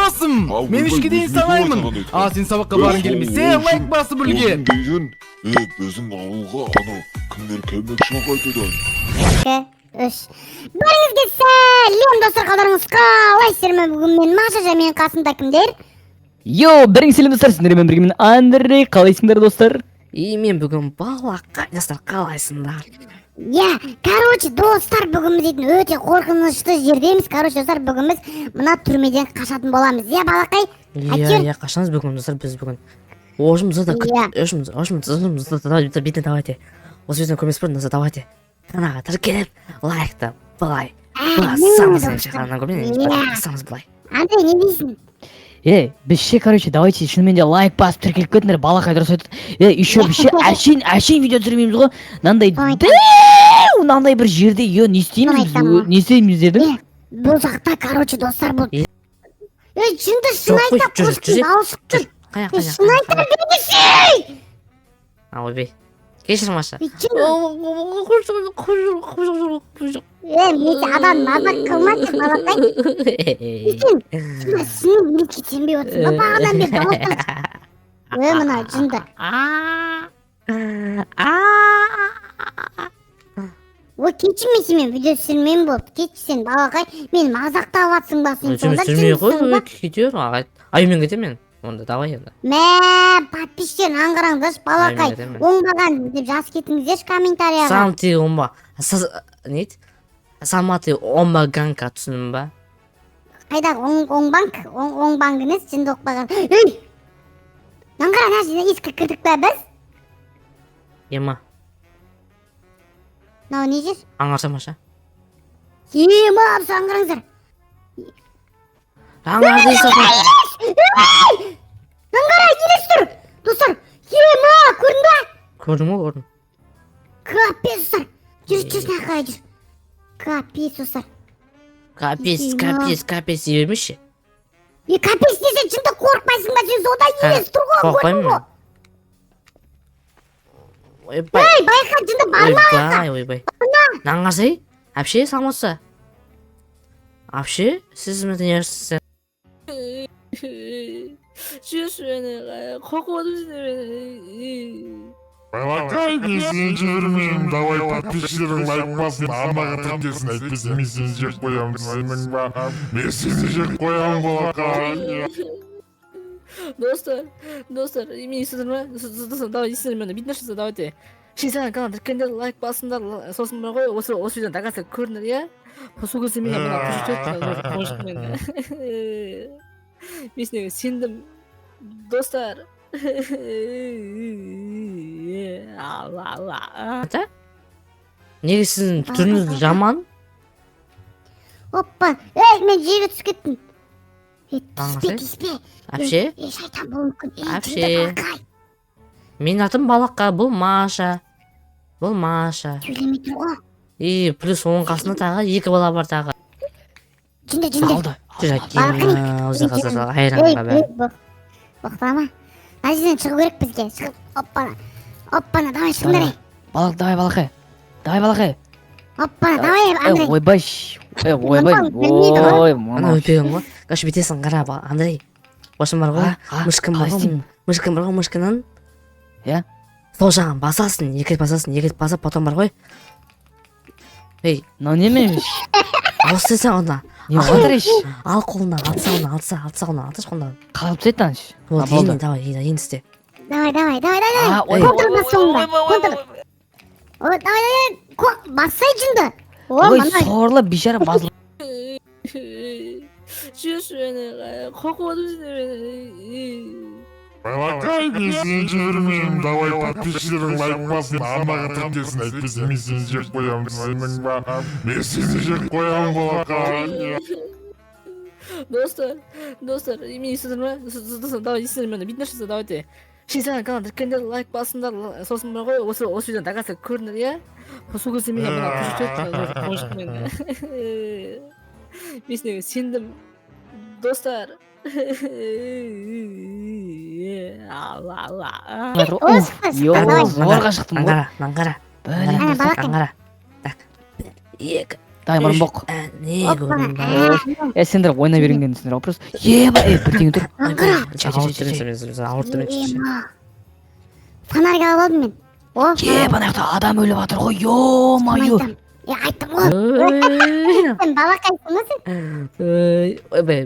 досым. Мен ішке дейін санаймын. Сен сабаққа барғың келмесе лайк басып үлге. Біздің ауылға анау кімдер келмекші қайтадан. Бәріңізге сәлем достар, қалдарыңыз қалайсыздар? Бүгін мен Маша және менің қасымда кімдер? Йо, бірің сәлем достар, сендермен бірге мен Андрей, қалайсыңдар достар? Мен бүгін балаққа достар, қалайсыңдар? Короче, достар, бүгін біз дейтін өте қорқынышты жердеміз. Короче, достар, бүгін біз мына түрмеден қашатын боламыз. Балақай? Қашамыз бүгін достар, біз бүгін. Ошымызды бетін давайте. Осы жерден көрмес бұрын, давайте. Канаға тіркеліп, лайкты былай басамыз қанынан көрмейін, басамыз былай. Андрей, не дейсің? Біз ше, короче, давайте шынымен де лайк басып тіркеліп кетіңдер, балақай дұрыс айтады. Еще біз ше әшейін видео түсірмейміз ғой, мынандай бір жерде, не істейміз дедім? Бұл жақта, короче, достар, бұл... Жынды шынайта қосқын алшық тұр. Шынайта бейдесей! Ойбей, кешір Маша. Мен адам мазақ қылмады, балақай. Сен елке сенбей отырсың ба, бағадан бер дауыстан. Мына жынды. Кешірмейсің, мен видео түсірмеймін болып. Кешірсен, балақай, мен мазақтап жатсың ба, сен сонда жындысың ба? Кетер, аймен кетем мен. Онда давай енді. Подписчиктер аңғыраңдаршы, балақай. Оңбаған деп жаз кетіңіздерші комментарияға. Самты оңба. Нейді? Саматы оңбаганка түсінім ба? Қайдағы оңбаңғыныз, жынды оқпаған. Аңғыра, нәжіне ескі кірдік бә біз? Ема. Нау не жер? Аңғарса Маша. Ема, абсы аңғыраңыздар. Аңғара, елес тұр. Достар, ема, көрдің ба? Көрдің ба, көрдің. Капец, достар. Жүрші қарай жүр. Капец, достар. Капец, емеші. Капец десе, жынды қорқпайсың ба, сен сода елес тұр ғой, көрдің ғой. Байқа, жынды барма. Ойбай. Наңғасай, әпше, салмасы. Әпше, сіз мәтін ерсіз. Балақай, мен сені жібермеймін, давай подписчиктерің лайк басын, амаға тіркесін әйтпесе мен сені жек қоямын, сенің ба? Мен сені жек қоямын, балақай. Достар, мен естідір ма? Давай естідір мені, бетін ашыңыздар, давайте. Шейсаған канал тіркендер, лайк басыңдар, сосын мұра қой, осы видеоны дағасы көріңдер, Сол кезде мен қошықпен. Мен сенеге сендім, достар. Неге сіздің түріңіз жаман? Оппа, мен жерге түсіп кеттім. Тиспе. Әпше? Шайтан бұл мүмкін. Әпше. Мен атым балаққа, бұл Маша. Сөйлемей тұр ғой. Плюс оның қасына тағы, 2 бала бар тағы. Жынды. Жүр әкем, өзі қазір айранға бәрі. Боқтама. Әжізден шығу керек бізге. Оппана, давай шыңдар. Давай балақай. Оппана, давай, Андрей. Ойбай. Ана өтпеген ғой. Қашы бетесің қара, Андрей. Осым бар ғой, мүшкін бар ғой, мүшкінін. Сол жағын басасын, екі рет басып, потом бар ғой. Мынау немейміз? Осы сен онда. Ал қолына, атса қолына. Қалып сеттен ш. Давай, енді істе. Давай. Контр бас соңында. Давай. Бассай жынды. Ой, сорлы бишара басылы. Балақай, мен сені жібермеймін, давай подписчиктерің лайк басын, амаға тіркесін әйтпесе мен сені жек қоямын, сенің ба? Мен сені жек қоямын, балақай. Достар, мен естідір ма? Давай естідір мені, бетін ашыңыздар, давайте. Шейсаған канал тіркендер, лайк басыңдар, сосын бар ғой, осы видеоны дағасы көріңдер, Сол кезде мен қошықпен. Мен сенеге сендім, достар. Зорға шықтым ғой. Аңғара. Так, 1, давай мұрынбоқ. Не Оппана. көрдің Сендер ойнай беріңдеріңдер ғой просто. Еба, бір теңе тұр. ауыртып Ема. Фонарик алып алдым мен. О, Еба, ана жақта адам өліп жатыр ғой. Ё-майо. айттым ғой. Сен балақайсың ба сен? ойбай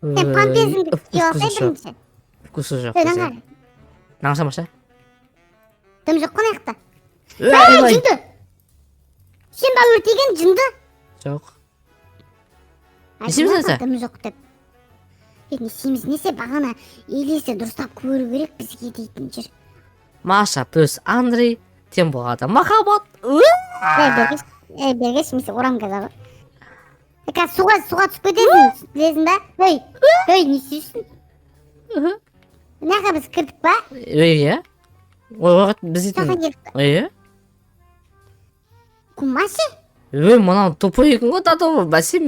Сен памперсіңді киіп алсай бірінші. вкусы жоқ Öyle десе. var. Наңса маша Дым жоқ қой аяқта. Жынды. Сен ба өртеген жынды. жоқ Не істейміз сен? Дым жоқ деп. Не істейміз несе бағана елесі дұрыстап көру керек бізге дейтін жүр. Маша плюс Андрей тем болғанда махаббат Бергеш мен орам қазағы. Қазір суға түсіп кетесің білесің ба? Не істейсің? Мынақа біз кірдік па? иә ой біз Жаққа дейтін келдік. иә Кумашы? мынау тупой екен ғой тато бәсе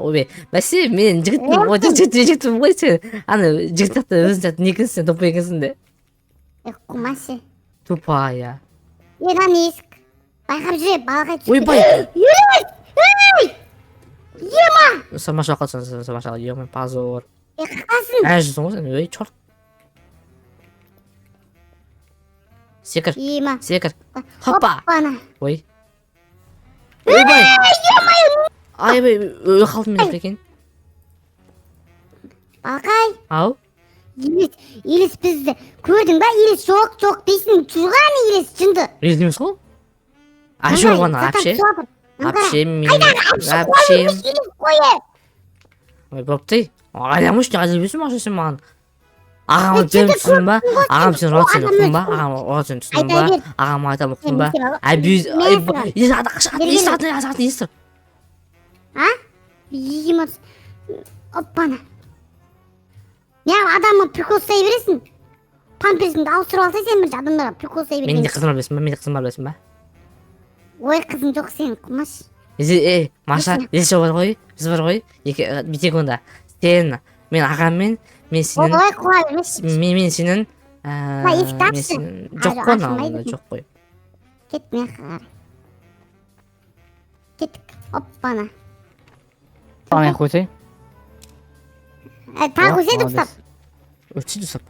ойбай бәсе мен жігітпін ғой жігітпін ғой сен ана жігіт сияқты өзің сияқты не екенсің сен тупой екенсің де Кумашы? тупая Едан есік. Байқап жүре балға түсіп. ойбай Ема! самаша қалсың самаша ё-моё позор Қақасын. жүрсің ғой сен ой черт секір Ема. секір хоппа Оппана. ой ойбай айбай өле қалдым мен прикинь Балқай. ау Елес бізді көрдің ба? Елес жоқ дейсің. Тұрған елес жынды. резін емес қой әше болғаны әпше әпшем мен әпшем Елес қойы. ой бопты айламыш не айламайсың маша сен маған ағама беріп түсіндің ба ағам сен рот сен ұқтың ба ағам рот сен түсіндің ба ағама айтамын ұқтың ба әбюз естір Ема. Оппана. Не адамға прикол ұстай бересің. Памперсіңді ауыстырып алсай сен бірінші адамдарға прикол ұстай бересің. менде қызым бар білесің ба менде қызым бар білесің ба Ой қызың жоқ сен құмаш. маша есі бар ғой біз бар ғой бүйтейік онда сен мен ағаммен мен сенің Ой қуа бермес. мен сенің есікті мен ашшы. сенің жоқ қой Ашылмайды. мынау жоқ қой Кет мен қарай. Кеттік. Оппана. Ана қойсай. Тағы қойсай дұрыстап. өтсей дұрыстап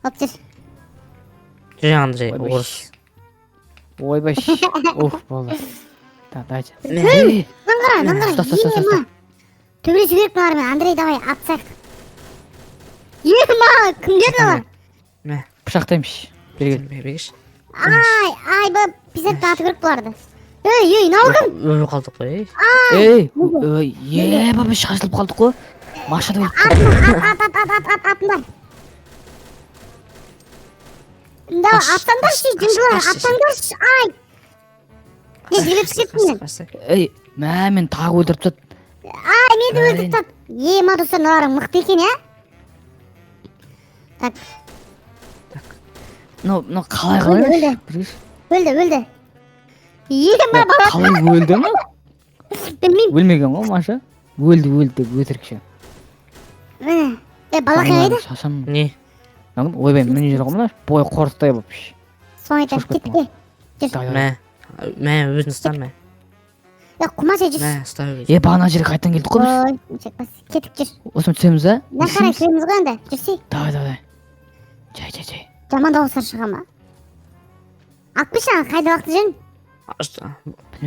Оп жүр. жүре Андрей Ойбай. орыс Ойбай. Уф, болды. Дайте. Наңғара. Стоп. Ема. Төбелесу керек бұлармен. Андрей давай атсақ. Ема. Кімдер олар? мә Пышақтаймыш. Бергел. бегеш Ай бұл писатты аты керек бұларды. Ей, науқым. өліп қалдық қой Еба, біз шашылып қалдық қой. Машада өліп қалдық. Атыңдар. Да, аттандаршы, жындылар, аттандаршы. Ай. Не, жігіп кеттің мен. Мен тағы өлтіріп тастады. Ай, мені өлтіріп тастады. Ема достар, мыналарың мықты екен, я? Так, Қалай өлді. Ема бала. Қалай өлді ма? Білмеймін. Өлмеген ғой Маша. Өлді өтірікші. Балақай қайда? Шашам. не Ойбай, мен жүр ғой мына бойы қорықтай болып. Соны айтам, кеттік. мә өзін ұста мә Құмаш әжіз. мә ұста өзін Бағана жерге қайтан келдік қой біз. Кеттік жүр. Осыны түсеміз а? Мына қарай кіреміз ғой енді. Жүрсей. Давай. Жай. Жаман дауыстар шыға ма? Ақпышан, қайда уақыты жүрін?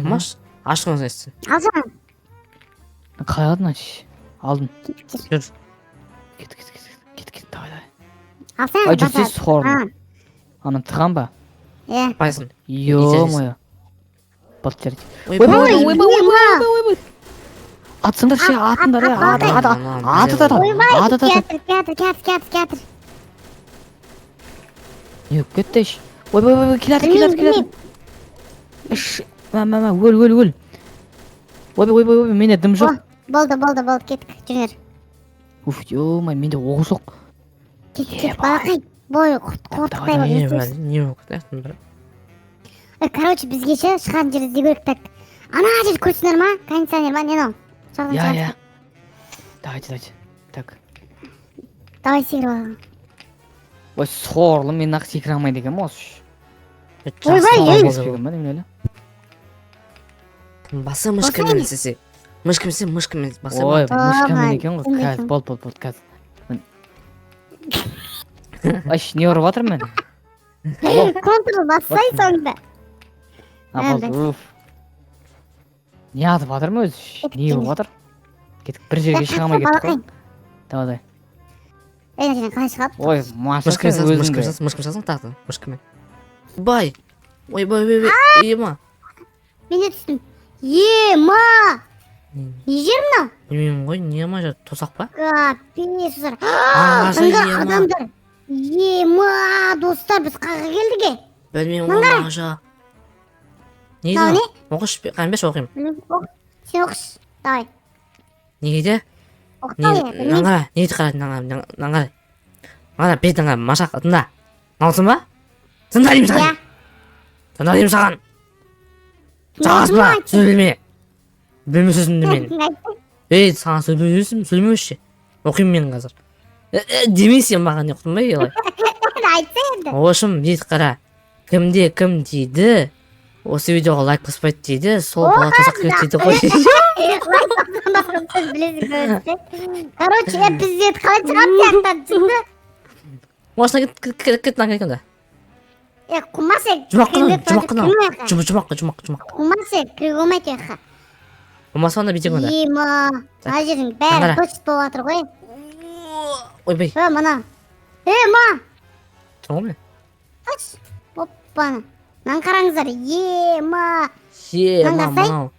маш ашқыңыз айтсын Ал жаман. Қалай алдың ачы? Алдым. Кеттік жүр. жүр Кет. Давай. Алсаң, Ай, жүрсей сордым. Аны тыған ба? байсың Ё-моё. Болды жарайды. ойбай Атсыңдар ше, атыңдар ат. Театр. Не кетті еш. Ойбай, келатыр. Өл. Ойбай, менде дым жоқ. Болды, кеттік, жүрер. Уф, ё-май, менде оғы жоқ. Кеттік, балақай. Бой, қортықтай бар. не болып Короче, бізге ше, шығатын жер іздеу керек, так. Ана жер көрсіңдер ма? Кондиционер ма? Не мынау? Я. Давайте. Так. Давай секіріп алған. Ой, сорлы, мен ақ секіре алмайды екен осы. Ойбай, ей. баса мышкамен Баса істесе. Мышкамен баса. Ой, Aa, мышкамен екен ғой. ben Қазір de болды. Қазір. Аш, не ұрып жатырмын мен? Kontrol bassay sonunda. А, болды. Уф. Не атып жатырмын өзі? Не болып жатыр? Кетіп бір жерге шыға алмай кеттік қой. Давай. Эне қалай шығады? Ой, Маша Мышкамен сен салсың, өзің де. мышкамен салсың тағы. Мышкамен. Бай. Ойбай. Ема. Мен де түстім. Ма! Не жер мынау? Білмеймін ғой, не ма тосақ па? Капец ұзар. Аша, Аңға ема. адамдар. Ма, достар біз қаға келдік е. Білмеймін ғой, Маша. Не Мынау дейді? не? Оқыш, қанбеш оқимын. Сен оқыш. Давай. Неге де? Оқыта е. Наңғара, не дейді қарайды, наңғара. Наңғара, бет наңғара, Маша, тыңда. Наусың ба? Тыңда деймін саған. Тыңда деймін саған. Сағасың ба? Сөйлеме. Білме сөзімді мен. Ей, саған сөйлемеуші. Оқимын мен қазір. Демейсің маған не ұқтың ба, елай? Айтса енді. Оғышым, дейді қара. Кімде кім дейді, осы видеоға лайк баспайды дейді, сол бала тозақ келеді дейді ғой. Сіз білесіз көрсетсе. Короче, бізде қалай шығады сияқтан түсінді? Машина кет наңға екенді. Құмасек. Жұмақ. Құмасек, кіре болмайды еқа. Болмаса онда бүйтек онда. Ма, ана жердің бәрі бос болып жатыр ғой. Ойбай, Мана. Ма! тұр ғой мен. Аш. Оппаны. Мынаны қараңыздар. Ма! Мынау.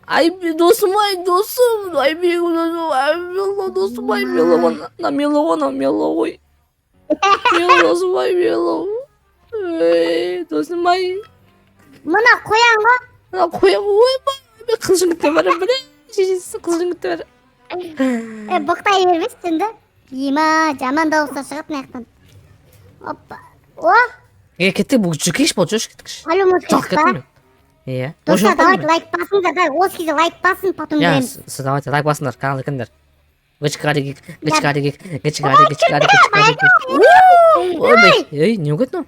Ай, досым. Ай, досым, милый. Досым, милый. Ей, досым, ай. Мына қоян ғой. Қоям, ойбай. Мен қылжың күтті бәрі, шешесі қылжың күтті бәрі. Бұқтай бермесін да. Ма, жаман дауыстар шығып маяқтан. Оппа. О! Кеттік, бұл жүкеш болды, жүш кеттікш. Алюмус Жалқ кетті кеттім ба? мен. Иә. Достар, давайте лайк басыңдар, да. Осы кезде лайк басын, потом Я, береміз. давайте лайк басыңдар, канал кіндер. Гычкарик. Ойбай, ей, не өкет ну?